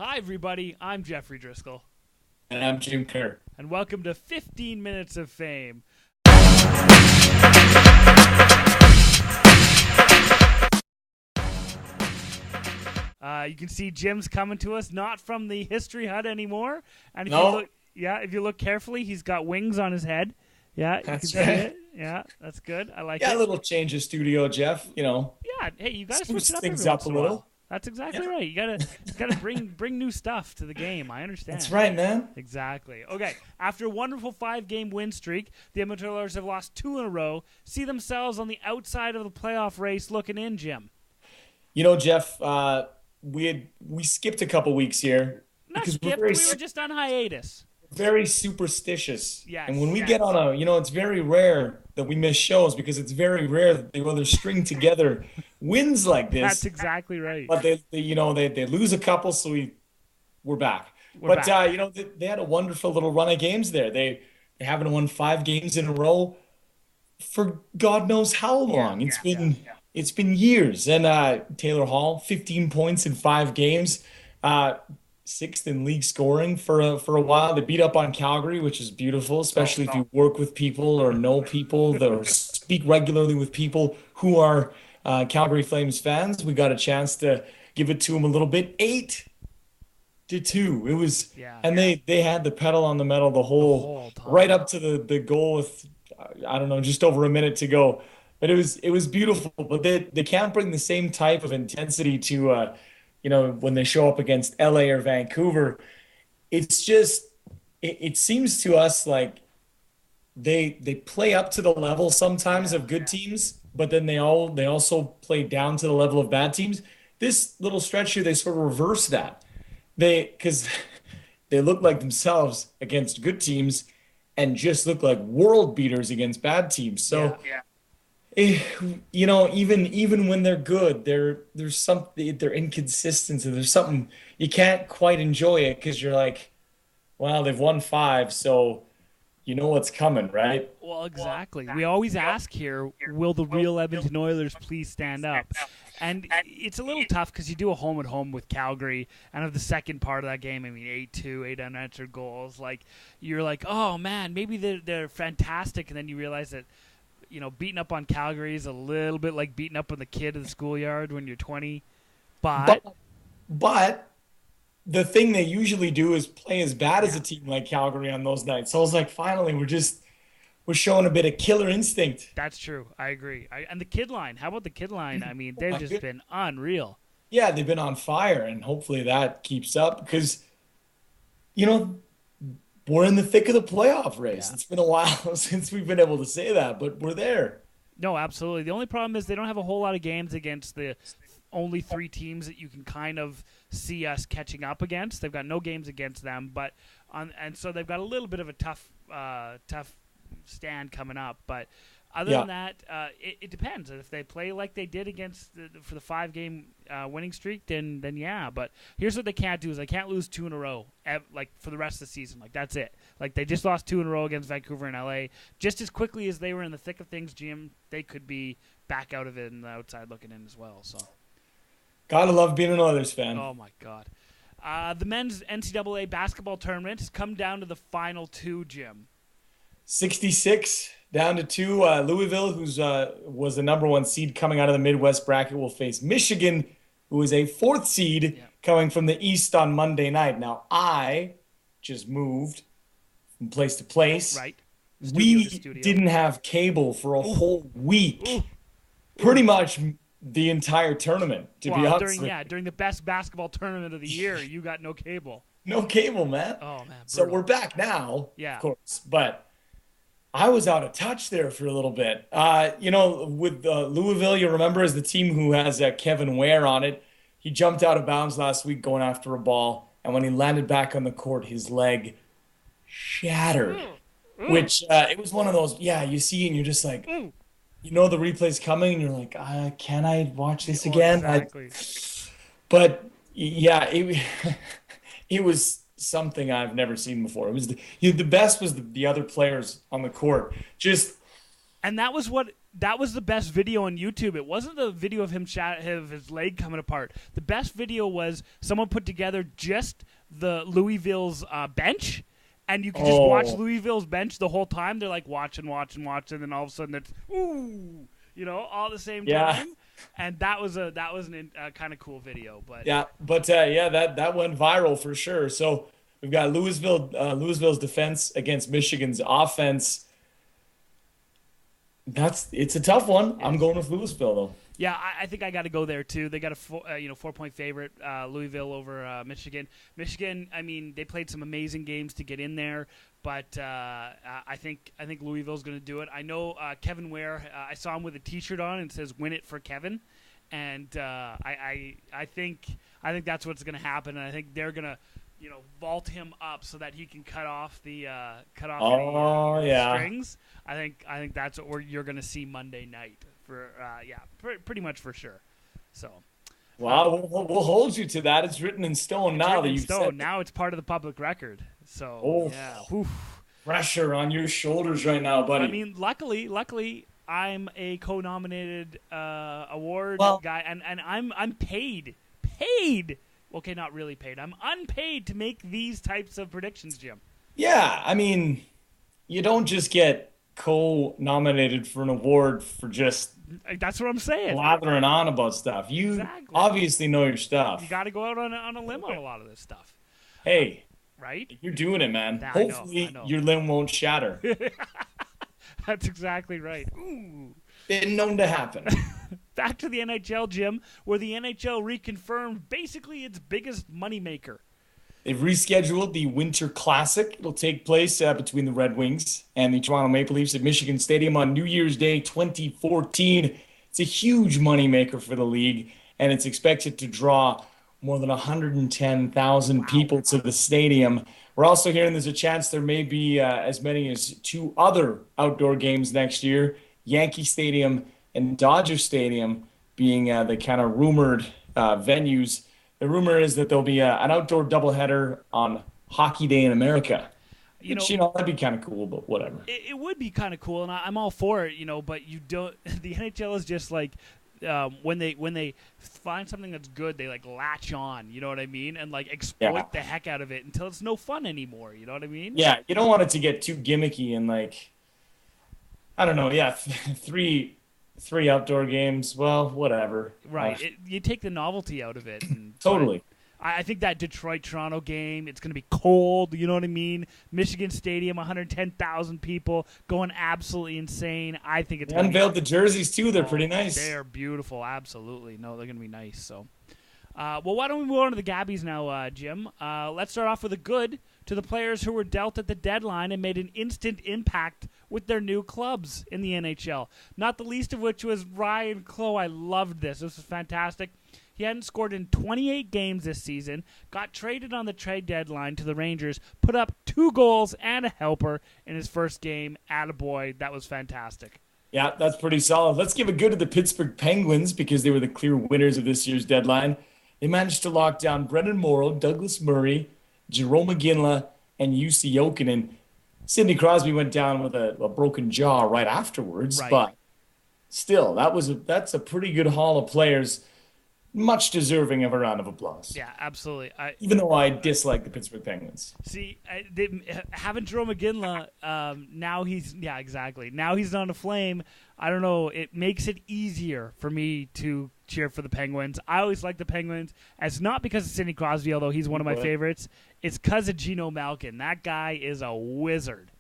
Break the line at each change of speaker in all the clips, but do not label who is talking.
Hi, everybody. I'm Jeffrey Driscoll.
And I'm Jim Kerr.
And welcome to 15 Minutes of Fame. You can see Jim's coming to us, not from the History Hut anymore. And if you look carefully, he's got wings on his head. Yeah,
that's
you can
right.
see it. Yeah, that's good. I like it.
Yeah, a little change of studio, Jeff.
Yeah, hey, you gotta switch it up
things
every
up
once
a
in a
little.
while. That's exactly right. You gotta bring new stuff to the game. I understand.
That's right, man.
Exactly. Okay. After a wonderful 5-game win streak, the Edmonton Oilers have lost 2 in a row. See themselves on the outside of the playoff race, looking in, Jim.
You know, Jeff, we skipped a couple weeks here
Not
because
skipped. We were just on hiatus.
very superstitious.
Yes.
And when we get on it's very rare that we miss shows because it's very rare that the Oilers string together wins like this.
That's exactly right.
But they lose a couple, so we're back.
We're
but
back.
They had a wonderful little run of games there. They haven't won 5 games in a row for God knows how long. It's been years. And Taylor Hall, 15 points in 5 games, 6th in league scoring for a while. They beat up on Calgary, which is beautiful, especially if you work with people or know people or speak regularly with people who are Calgary Flames fans. We got a chance to give it to them a little bit. 8-2. It was, and they had the pedal on the metal the whole time, right up to the goal with I don't know, just over a minute to go. But it was beautiful. But they can't bring the same type of intensity to when they show up against LA or Vancouver. It's just it seems to us like they play up to the level sometimes of good teams, but then they also play down to the level of bad teams. This little stretch here, they sort of reverse that. Because they look like themselves against good teams and just look like world beaters against bad teams. So, even when they're good, there's something, they're inconsistent. So there's something you can't quite enjoy it because you're like, well, they've won 5, so you know what's coming, right?
Well, exactly. We always ask here, will the real Edmonton Oilers please stand up? And it's a little tough because you do a home-and-home with Calgary, and of the second part of that game, 8-2, 8 unanswered goals. Like, you're like, oh, man, maybe they're fantastic, and then you realize that, beating up on Calgary is a little bit like beating up on the kid in the schoolyard when you're 20. But
the thing they usually do is play as bad as a team like Calgary on those nights. So I was like, finally, we're showing a bit of killer instinct.
That's true. I agree. And the kid line. How about the kid line? They've just been unreal.
Yeah, they've been on fire, and hopefully that keeps up because, we're in the thick of the playoff race. Yeah. It's been a while since we've been able to say that, but we're there.
No, absolutely. The only problem is they don't have a whole lot of games against the only 3 teams that you can kind of see us catching up against. They've got no games against them, and so they've got a little bit of a tough stand coming up. But other than that, it depends. If they play like they did against for the 5-game winning streak, then yeah. But here's what they can't do: is they can't lose 2 in a row, like for the rest of the season. Like that's it. Like they just lost 2 in a row against Vancouver and LA. Just as quickly as they were in the thick of things, Jim, they could be back out of it and the outside looking in as well. So,
gotta love being an Oilers fan.
Oh my God. The men's NCAA basketball tournament has come down to the final 2, Jim.
66 down to 2. Louisville, who's was the number 1 seed coming out of the Midwest bracket, will face Michigan, who is a 4th seed coming from the East on Monday night. Now, I just moved from place to place.
Right.
We didn't have cable for a whole week. Pretty much the entire tournament, to be honest.
During the best basketball tournament of the year, you got no cable.
No cable, man.
Oh, man. Brutal.
So we're back now, of course. But I was out of touch there for a little bit. With Louisville, you remember, is the team who has Kevin Ware on it. He jumped out of bounds last week going after a ball, and when he landed back on the court, his leg shattered. Which it was one of those, you see and you're just like, the replay's coming, and you're like, can I watch this again?
Exactly.
It was something I've never seen before. It was the best was the other players on the court. And
that was what that was the best video on YouTube. It wasn't the video of him of his leg coming apart. The best video was someone put together just the Louisville's bench, and you can just watch Louisville's bench the whole time. They're like watching, and then all of a sudden it's ooh, all at the same time. And that was a kind of cool video. But
that went viral for sure. So we've got Louisville's defense against Michigan's offense. It's a tough one. I'm going with Louisville though.
Yeah, I think I got to go there too. They got a 4-point favorite, Louisville over Michigan. Michigan, I mean, they played some amazing games to get in there, but I think Louisville's going to do it. I know Kevin Ware. I saw him with a T-shirt on and it says "Win it for Kevin," and I think that's what's going to happen. And I think they're going to vault him up so that he can cut off the strings. I think that's what you're going to see Monday night for pretty much for sure. So,
well, we'll hold you to that. It's written in stone now.
Now it's part of the public record. So
pressure on your shoulders right now, buddy.
I mean, luckily, I'm a co-nominated award guy, and I'm paid. Okay, not really paid. I'm unpaid to make these types of predictions, Jim.
Yeah, I mean, you don't just get co-nominated for an award for just
that's what I'm saying.
Blathering on about stuff. You obviously know your stuff.
You got to go out on a limb on a lot of this stuff.
Hey,
right?
You're doing it, man. Hopefully your limb won't shatter.
That's exactly right. Ooh.
Been known to happen.
Back to the NHL, Jim, where the NHL reconfirmed basically its biggest moneymaker.
They've rescheduled the Winter Classic. It'll take place between the Red Wings and the Toronto Maple Leafs at Michigan Stadium on New Year's Day 2014. It's a huge moneymaker for the league, and it's expected to draw more than 110,000 people to the stadium. We're also hearing there's a chance there may be as many as 2 other outdoor games next year, Yankee Stadium and Dodger Stadium being the kind of rumored venues. The rumor is that there'll be an outdoor doubleheader on Hockey Day in America. That'd be kind of cool, but whatever.
It would be kind of cool, and I'm all for it, but you don't. The NHL is just like when they find something that's good, they like latch on. You know what I mean? And like exploit the heck out of it until it's no fun anymore. You know what I mean?
Yeah, you don't want it to get too gimmicky and like I don't know. Yeah, three outdoor games. Well, whatever.
Right. You take the novelty out of it.
Totally.
I think that Detroit-Toronto game, it's going to be cold. You know what I mean? Michigan Stadium, 110,000 people going absolutely insane. I think it's.
They unveiled the jerseys too. They're pretty nice.
They're beautiful. Absolutely. No, they're going to be nice. So, well, why don't we move on to the GABBYs now, Jim? Let's start off with a good to the players who were dealt at the deadline and made an instant impact with their new clubs in the NHL. Not the least of which was Ryan Clough. I loved this. This was fantastic. He hadn't scored in 28 games this season, got traded on the trade deadline to the Rangers, put up 2 goals and a helper in his first game. Attaboy. That was fantastic.
Yeah, that's pretty solid. Let's give a good to the Pittsburgh Penguins because they were the clear winners of this year's deadline. They managed to lock down Brendan Morrow, Douglas Murray, Jerome McGinley, and Jussi Jokinen. Sidney Crosby went down with a broken jaw right afterwards, but still, that's a pretty good haul of players. Much deserving of a round of applause.
Yeah, absolutely.
Even though I dislike the Pittsburgh Penguins.
See, having Jerome McGinley, now he's exactly. Now he's on a flame. I don't know. It makes it easier for me to cheer for the Penguins. I always like the Penguins. And it's not because of Sidney Crosby, although he's one of my favorites. It's because of Geno Malkin. That guy is a wizard.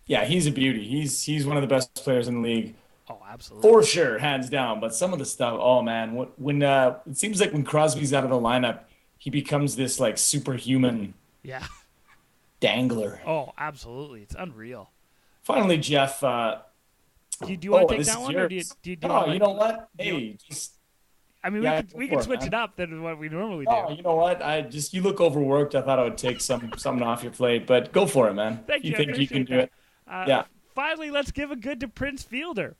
Yeah, he's a beauty. He's one of the best players in the league.
Oh, absolutely.
For sure, hands down. But some of the stuff, oh man, when it seems like when Crosby's out of the lineup, he becomes this like superhuman dangler.
Oh, absolutely. It's unreal.
Finally, Jeff.
Do you want to take that one? Or
you know what? Hey,
I mean, we can switch it up than what we normally do.
Oh, you know what? You look overworked. I thought I would take something off your plate, but go for it, man.
Thank you.
You think you can do it? Yeah.
Finally, let's give a good to Prince Fielder.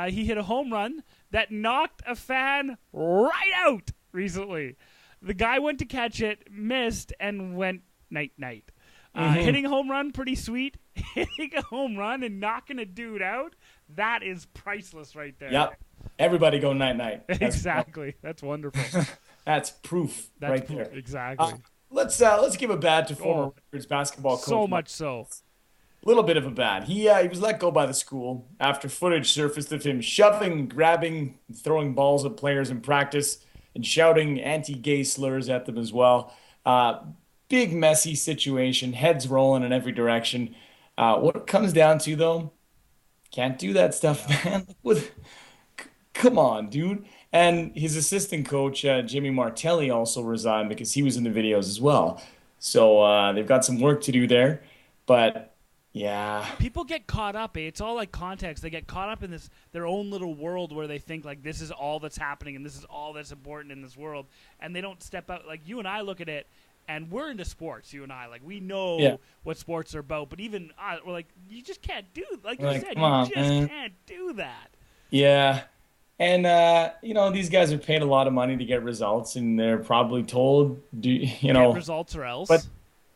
He hit a home run that knocked a fan right out recently. The guy went to catch it, missed, and went night-night. Hitting a home run, pretty sweet. Hitting a home run and knocking a dude out, That is priceless right there.
Yep. Everybody go night-night.
Exactly. That's wonderful.
That's proof right there.
Exactly.
Let's give a bad to former Rangers basketball coach.
So much so.
A little bit of a bad. He was let go by the school after footage surfaced of him shoving, grabbing, throwing balls at players in practice and shouting anti-gay slurs at them as well. Big messy situation, heads rolling in every direction. What it comes down to though, can't do that stuff, man. Come on, dude. And his assistant coach, Jimmy Martelli, also resigned because he was in the videos as well. So they've got some work to do there. But yeah.
People get caught up. It's all like context. They get caught up in their own little world where they think like this is all that's happening and this is all that's important in this world. And they don't step out. Like you and I look at it, and we're into sports, you and I. Like we know what sports are about. But even we're like, you just can't do, like you said, can't do that.
Yeah. And, these guys are paid a lot of money to get results, and they're probably told, get
results or else.
But,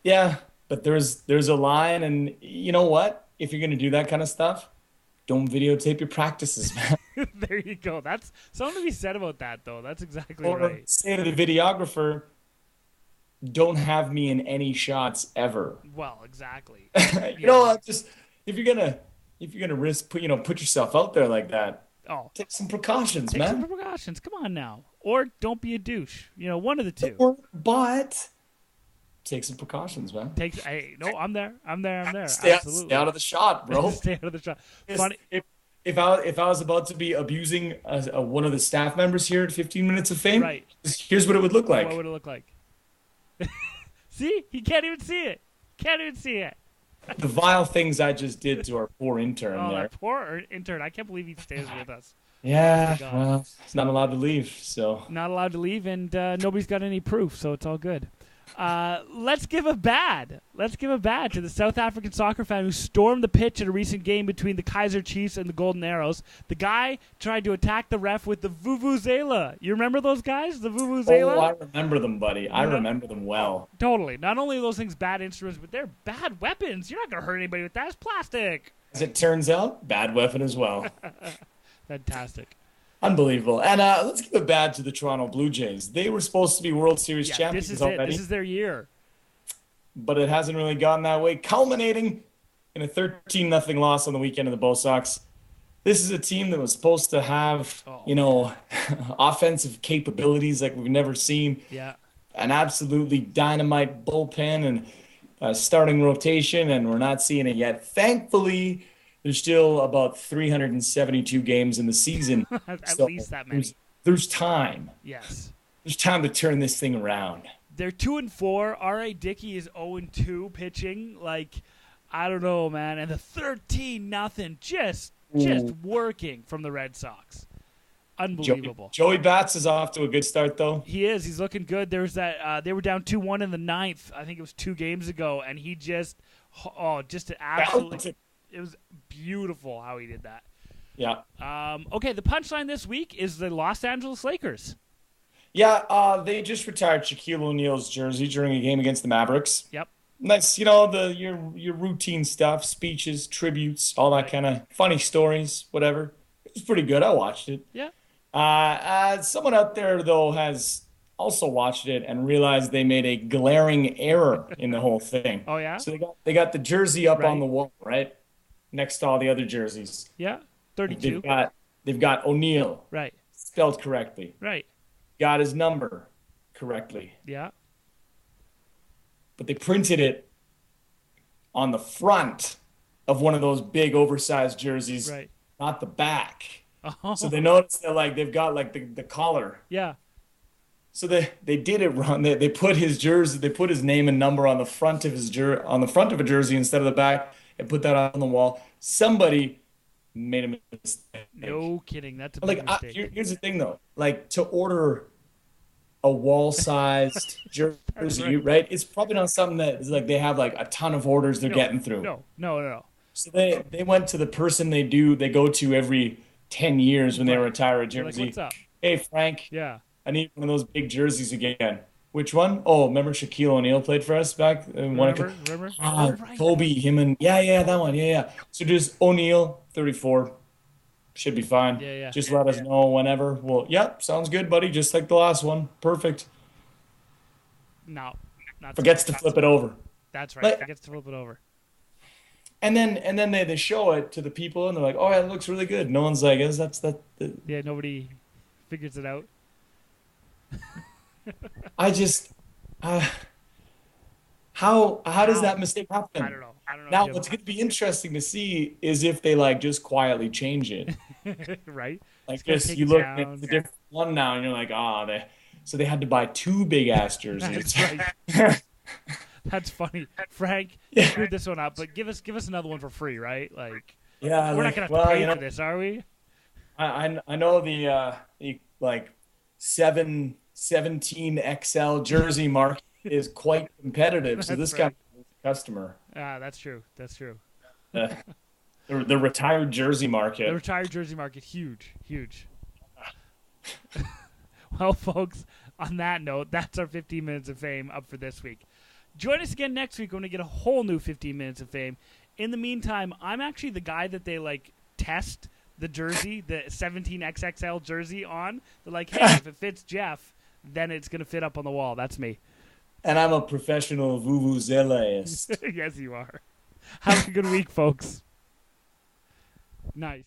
yeah, but there's a line, and you know what? If you're going to do that kind of stuff, don't videotape your practices, man.
There you go. That's something to be said about that, though. That's exactly
or
right.
Say to the videographer, don't have me in any shots ever.
Well, exactly.
Just if you're gonna risk put yourself out there like that.
Oh,
take some precautions, man.
Take some precautions. Come on now. Or don't be a douche. One of the two.
But take some precautions, man.
I'm there.
Stay out of the shot, bro.
Stay out of the shot.
Funny. If I was about to be abusing one of the staff members here at 15 Minutes of Fame,
right.
Here's what it would look like.
What would it look like? See? He can't even see it.
The vile things I just did to our poor intern there.
That poor intern. I can't believe he stays with us.
Yeah, well, he's not allowed to leave, so.
Not allowed to leave, and nobody's got any proof, so it's all good. Let's give a bad to the South African soccer fan who stormed the pitch at a recent game between the Kaizer Chiefs and the Golden Arrows. The guy tried to attack the ref with the Vuvuzela. You remember those guys? The Vuvuzela?
Oh, I remember them, buddy. I remember them well.
Totally. Not only are those things bad instruments, but they're bad weapons. You're not going to hurt anybody with that. It's plastic.
As it turns out, bad weapon as well.
Fantastic.
Unbelievable. And let's give a bad to the Toronto Blue Jays. They were supposed to be World Series champions already.
This is their year.
But it hasn't really gone that way, culminating in a 13-0 loss on the weekend of the Bo Sox. This is a team that was supposed to have, offensive capabilities like we've never seen.
Yeah.
An absolutely dynamite bullpen and a starting rotation, and we're not seeing it yet. Thankfully, there's still about 372 games in the season.
At least that many.
There's time.
Yes.
There's time to turn this thing around.
They're 2-4. R.A. Dickey is 0-2 pitching. Like, I don't know, man. And the 13-0 just working from the Red Sox. Unbelievable.
Joey Bats is off to a good start, though.
He is. He's looking good. There was that. They were down 2-1 in the ninth. I think it was 2 games ago, and he just absolutely. It was beautiful how he did that.
Yeah.
Okay, the punchline this week is the Los Angeles Lakers.
Yeah, they just retired Shaquille O'Neal's jersey during a game against the Mavericks.
Yep.
Nice, your routine stuff, speeches, tributes, all that kind of funny stories, whatever. It was pretty good. I watched it.
Yeah.
Someone out there, though, has also watched it and realized they made a glaring error in the whole thing.
Oh, yeah?
So they got the jersey up on the wall, right? Next to all the other jerseys.
Yeah, 32.
They've got O'Neal.
Right.
Spelled correctly.
Right.
Got his number correctly.
Yeah.
But they printed it on the front of one of those big oversized jerseys,
right,
not the back.
Oh.
So they noticed that they've got the collar.
Yeah.
So they did it wrong. They put his jersey, they put his name and number on the front of a jersey instead of the back, and put that on the wall. Somebody made a mistake.
No kidding. That's a big mistake.
Here's the thing, though. To order a wall-sized jersey, right? It's probably not something that is they have a ton of orders they're getting through.
No.
So they went to the person they go to every 10 years when they retire a jersey.
What's up?
Hey, Frank.
Yeah.
I need one of those big jerseys again. Which one? Oh, remember Shaquille O'Neal played for us back?
Remember?
Right. Kobe, him and... Yeah, that one. Yeah. So just O'Neal, 34. Should be fine.
Yeah, yeah.
Just let us know whenever. Well, yep, sounds good, buddy. Just like the last one. Perfect.
No, not so
Forgets to
much.
flip it over.
That's right.
Like,
Forgets to flip it over.
and then they show it to the people and they're like, "Oh, yeah, it looks really good." No one's like, "Is that?"
Yeah, nobody figures it out.
I just uh, how does
How?
that mistake
I
happen?
don't know. I don't know,
Now,
Jim.
what's going to be interesting to see is if they like just quietly change it.
Right? Just
Like
gotta
just
take
you
it
look at
down.
the different one now and you're like, so they had to buy two big ass jerseys.
That's right. That's funny. Frank, you
Yeah,
screwed this one up, but give us another one for free, right? Like
yeah.
we're not
Like,
gonna have to
well,
pay for this, are we?
I know the like 717 XL jersey market is quite competitive. So
That's
this guy
right.
is a customer.
Ah, that's true. That's true.
Uh, the retired jersey
The
market.
retired jersey market, huge, huge. Well, folks, on that note, that's our 15 minutes of fame up for this week. Join us again next week when we get a whole new 15 minutes of fame. In the meantime, I'm actually the guy that they like test the jersey, the 17XXL jersey on. They're like, hey, if it fits Jeff, then it's going to fit up on the wall. That's me.
And I'm a professional vuvuzelaist.
Yes, you are. Have a good week, folks. Nice.